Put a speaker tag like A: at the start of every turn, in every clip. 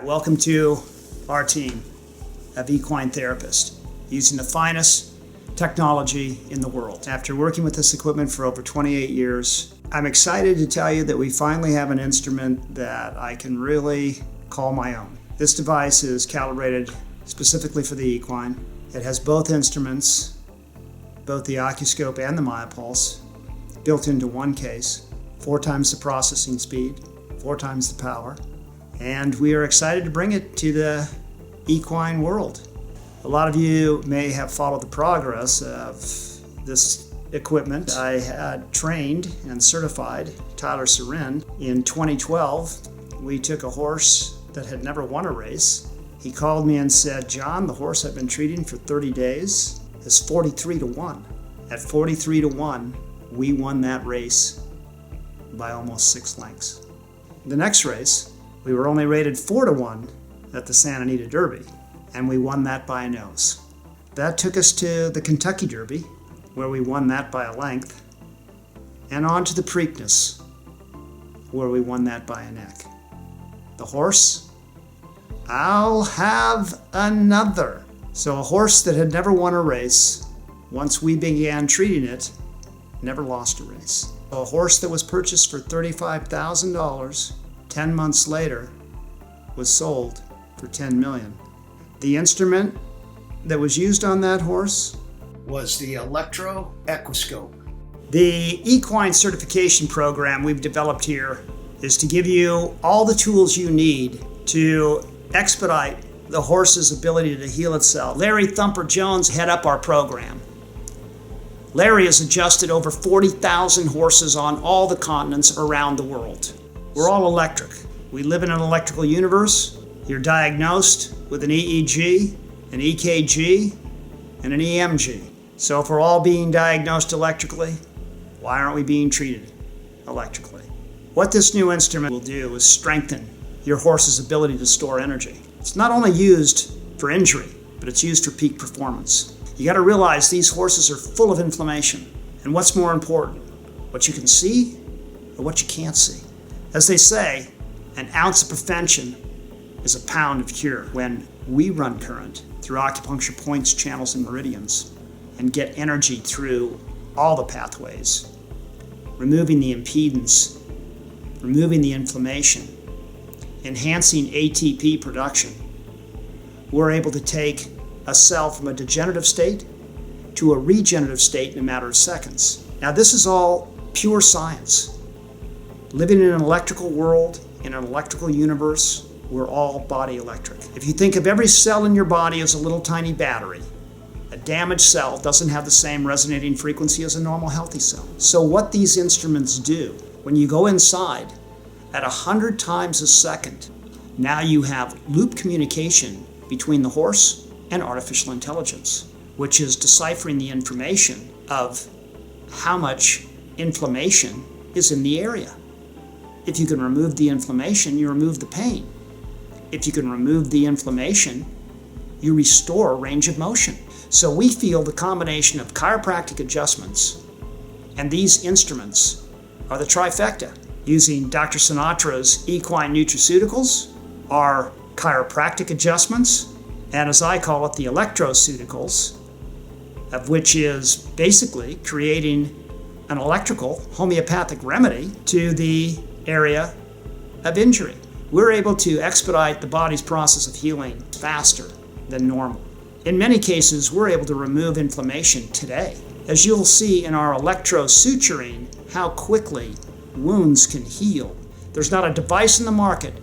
A: Welcome to our team of equine therapists using the finest technology in the world. After working with this equipment for over 28 years, I'm excited to tell you that we finally have an instrument that I can really call my own. This device is calibrated specifically for the equine. It has both instruments, both the Acuscope and the Myopulse, built into one case, 4 times the processing speed, 4 times the power. And we are excited to bring it to the equine world. A lot of you may have followed the progress of this equipment. I had trained and certified Tyler Serin. In 2012, we took a horse that had never won a race. He called me and said, "John, the horse I've been treating for 30 days is 43 to 1. At 43 to 1, we won that race by almost 6 lengths. The next race, we were only rated 4 to 1 at the Santa Anita Derby, and we won that by a nose. That took us to the Kentucky Derby, where we won that by a length, and on to the Preakness, where we won that by a neck. The horse, I'll have another. So a horse that had never won a race, once we began treating it, never lost a race. A horse that was purchased for $35,000, 10 months later, was sold for $10 million. The instrument that was used on that horse was the Electro-Acuscope. The equine certification program we've developed here is to give you all the tools you need to expedite the horse's ability to heal itself. Larry Thumper Jones head up our program. Larry has adjusted over 40,000 horses on all the continents around the world. We're all electric. We live in an electrical universe. You're diagnosed with an EEG, an EKG, and an EMG. So if we're all being diagnosed electrically, why aren't we being treated electrically? What this new instrument will do is strengthen your horse's ability to store energy. It's not only used for injury, but it's used for peak performance. You got to realize these horses are full of inflammation. And what's more important, what you can see or what you can't see? As they say, an ounce of prevention is a pound of cure. When we run current through acupuncture points, channels, and meridians and get energy through all the pathways, removing the impedance, removing the inflammation, enhancing ATP production, we're able to take a cell from a degenerative state to a regenerative state in a matter of seconds. Now, this is all pure science. Living in an electrical world, in an electrical universe, we're all body electric. If you think of every cell in your body as a little tiny battery, a damaged cell doesn't have the same resonating frequency as a normal healthy cell. So what these instruments do, when you go inside at 100 times a second, now you have loop communication between the horse and artificial intelligence, which is deciphering the information of how much inflammation is in the area. If you can remove the inflammation, you remove the pain. If you can remove the inflammation, you restore range of motion. So we feel the combination of chiropractic adjustments and these instruments are the trifecta. Using Dr. Sinatra's equine nutraceuticals, our chiropractic adjustments, and as I call it, the electroceuticals, of which is basically creating an electrical homeopathic remedy to the area of injury. We're able to expedite the body's process of healing faster than normal. In many cases, we're able to remove inflammation today. As you'll see in our electrosuturing, how quickly wounds can heal. There's not a device in the market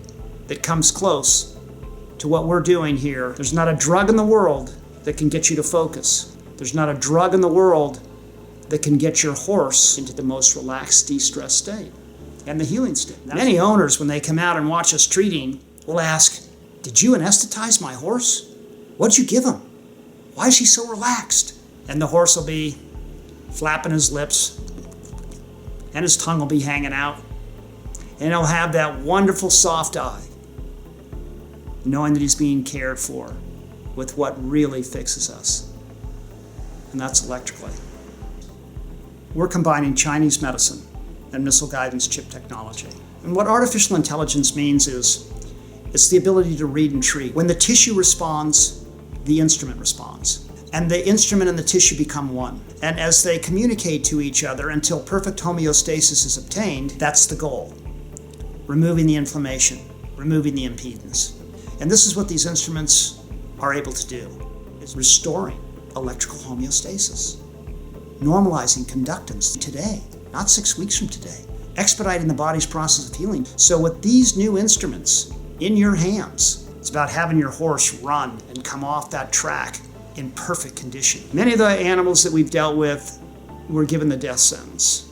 A: that comes close to what we're doing here. There's not a drug in the world that can get you to focus. There's not a drug in the world that can get your horse into the most relaxed, de-stressed state and the healing state. Many owners, when they come out and watch us treating, will ask, "Did you anesthetize my horse? What'd you give him? Why is he so relaxed?" And the horse will be flapping his lips, and his tongue will be hanging out, and he'll have that wonderful soft eye, knowing that he's being cared for with what really fixes us, and that's electrically. We're combining Chinese medicine and missile guidance chip technology. And what artificial intelligence means is It's the ability to read and treat. When the tissue responds, the instrument responds. And the instrument and the tissue become one. And as they communicate to each other until perfect homeostasis is obtained, that's the goal. Removing the inflammation, removing the impedance. And this is what these instruments are able to do, is restoring electrical homeostasis, normalizing conductance today, not 6 weeks from today, expediting the body's process of healing. So with these new instruments in your hands, it's about having your horse run and come off that track in perfect condition. Many of the animals that we've dealt with were given the death sentence,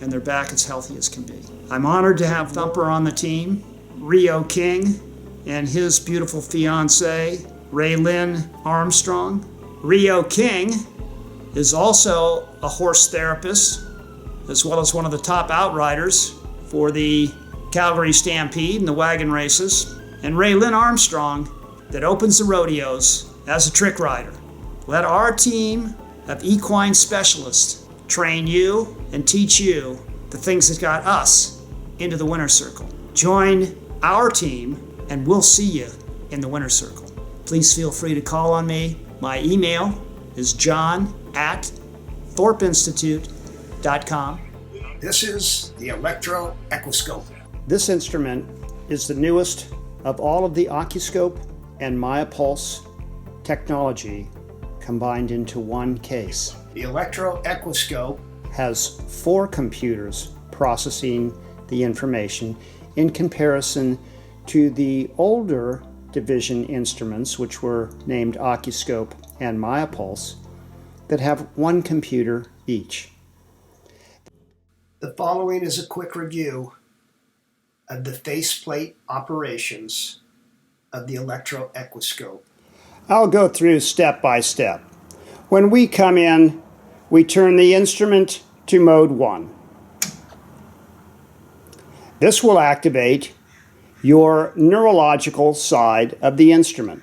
A: and they're back as healthy as can be. I'm honored to have Thumper on the team, Rio King and his beautiful fiancée, Raylyn Armstrong. Rio King is also a horse therapist, as well as one of the top outriders for the Calgary Stampede and the wagon races. And Raylyn Armstrong, that opens the rodeos as a trick rider. Let our team of equine specialists train you and teach you the things that got us into the winner's circle. Join our team and we'll see you in the winner's circle. Please feel free to call on me. My email is john@thorpinstitute.com.
B: This is the Electro-Acuscope.
A: This instrument is the newest of all of the Acuscope and Myopulse technology combined into one case.
B: The Electro-Acuscope
A: has 4 computers processing the information in comparison to the older division instruments, which were named Acuscope and Myopulse, that have 1 computer each.
B: The following is a quick review of the faceplate operations of the Electro-Acuscope.
A: I'll go through step by step. When we come in, we turn the instrument to mode 1. This will activate your neurological side of the instrument.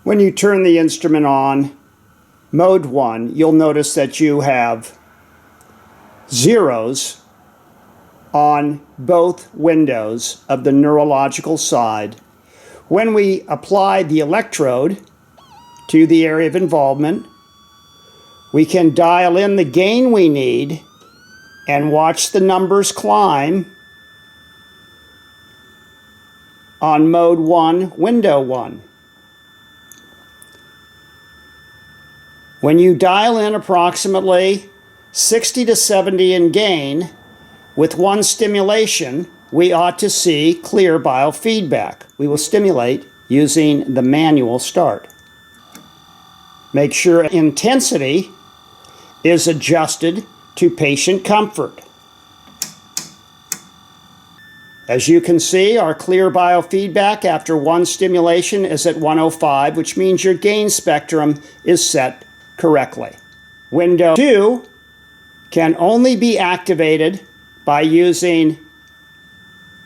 A: When you turn the instrument on, mode 1, you'll notice that you have zeros on both windows of the neurological side. When we apply the electrode to the area of involvement, we can dial in the gain we need and watch the numbers climb on mode 1, window 1. When you dial in approximately 60 to 70 in gain, with 1 stimulation, we ought to see clear biofeedback. We will stimulate using the manual start. Make sure intensity is adjusted to patient comfort. As you can see, our clear biofeedback after 1 stimulation is at 105, which means your gain spectrum is set correctly. Window 2 can only be activated by using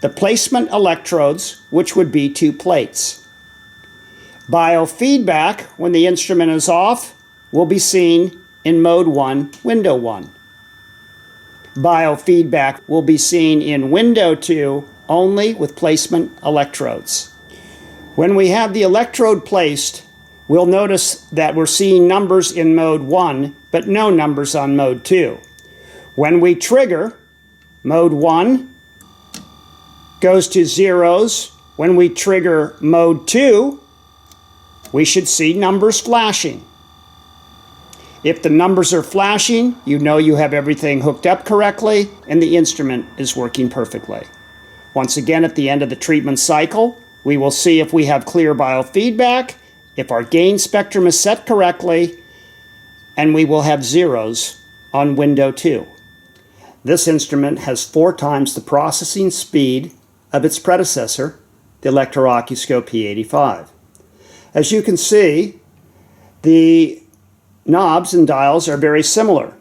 A: the placement electrodes, which would be 2 plates. Biofeedback, when the instrument is off, will be seen in mode 1, window 1. Biofeedback will be seen in window 2 only with placement electrodes. When we have the electrode placed, we'll notice that we're seeing numbers in mode 1, but no numbers on mode 2. When we trigger, mode 1 goes to zeros. When we trigger mode 2, we should see numbers flashing. If the numbers are flashing, you know you have everything hooked up correctly and the instrument is working perfectly. Once again, at the end of the treatment cycle, we will see if we have clear biofeedback, if our gain spectrum is set correctly, and we will have zeros on window 2. This instrument has 4 times the processing speed of its predecessor, the Electro-Acuscope P85. As you can see, the knobs and dials are very similar.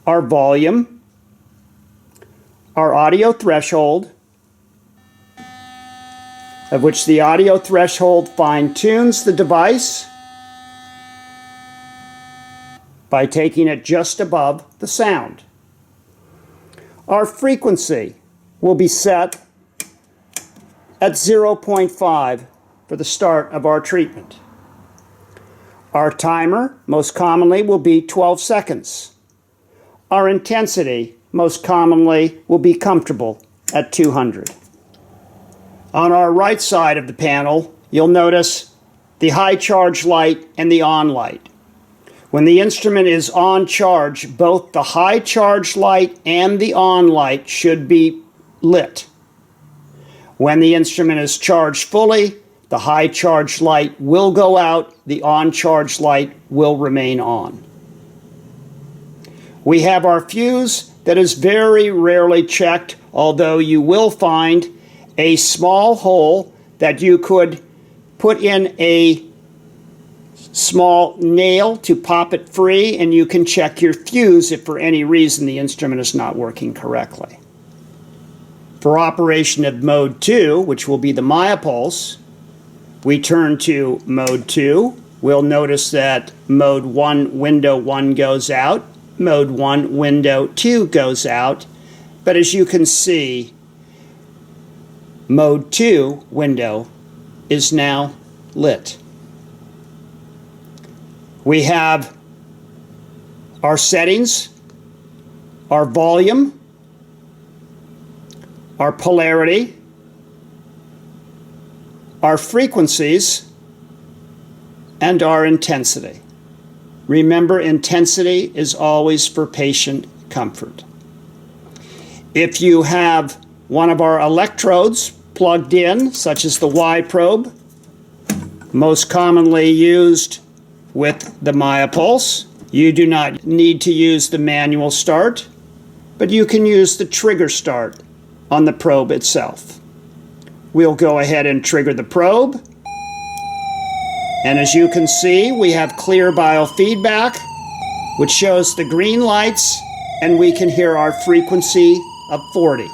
A: Our volume, our audio threshold, of which the audio threshold fine-tunes the device by taking it just above the sound. Our frequency will be set at 0.5 for the start of our treatment. Our timer most commonly will be 12 seconds. Our intensity most commonly will be comfortable at 200. On our right side of the panel, you'll notice the high charge light and the on light. When the instrument is on charge, both the high charge light and the on light should be lit. When the instrument is charged fully, the high charge light will go out, the on charge light will remain on. We have our fuse that is very rarely checked, although you will find a small hole that you could put in a small nail to pop it free, and you can check your fuse if for any reason the instrument is not working correctly. For operation of mode 2, which will be the Myopulse, we turn to mode 2. We'll notice that mode 1, window 1 goes out, mode 1, window 2 goes out, but as you can see, mode 2 window is now lit. We have our settings, our volume, our polarity, our frequencies, and our intensity. Remember, intensity is always for patient comfort. If you have one of our electrodes plugged in, such as the Y probe, most commonly used with the Myopulse, you do not need to use the manual start, but you can use the trigger start on the probe itself. We'll go ahead and trigger the probe, and as you can see, we have clear biofeedback, which shows the green lights, and we can hear our frequency of 40.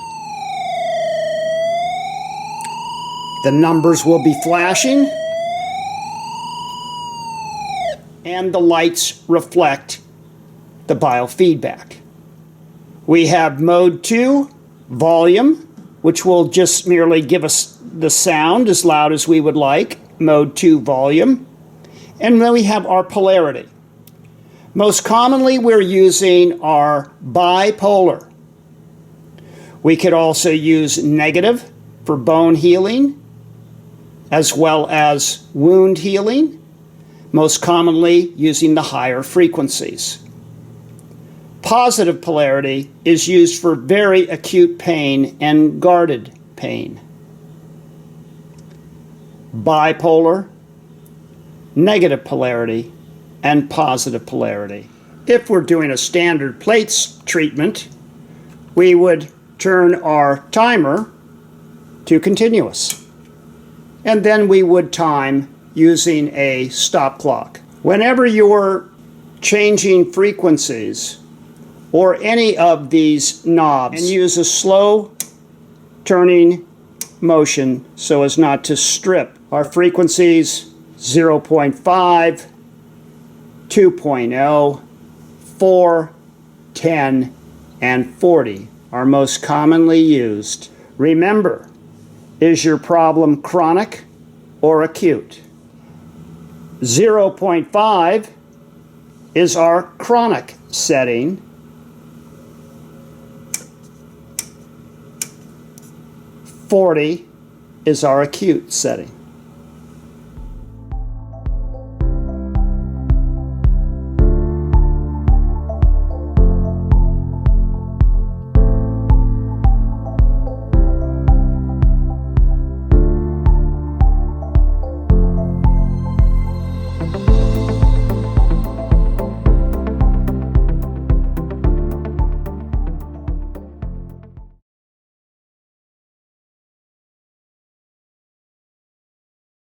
A: The numbers will be flashing, and the lights reflect the biofeedback. We have mode 2, volume, which will just merely give us the sound as loud as we would like, mode 2 volume. And then we have our polarity. Most commonly we're using our bipolar. We could also use negative for bone healing, as well as wound healing, most commonly using the higher frequencies. Positive polarity is used for very acute pain and guarded pain. Bipolar, negative polarity, and positive polarity. If we're doing a standard plates treatment, we would turn our timer to continuous, and then we would time using a stop clock. Whenever you're changing frequencies or any of these knobs, and use a slow turning motion so as not to strip our frequencies, 0.5, 2.0, 4, 10, and 40 are most commonly used. Remember, is your problem chronic or acute? 0.5 is our chronic setting. 40 is our acute setting.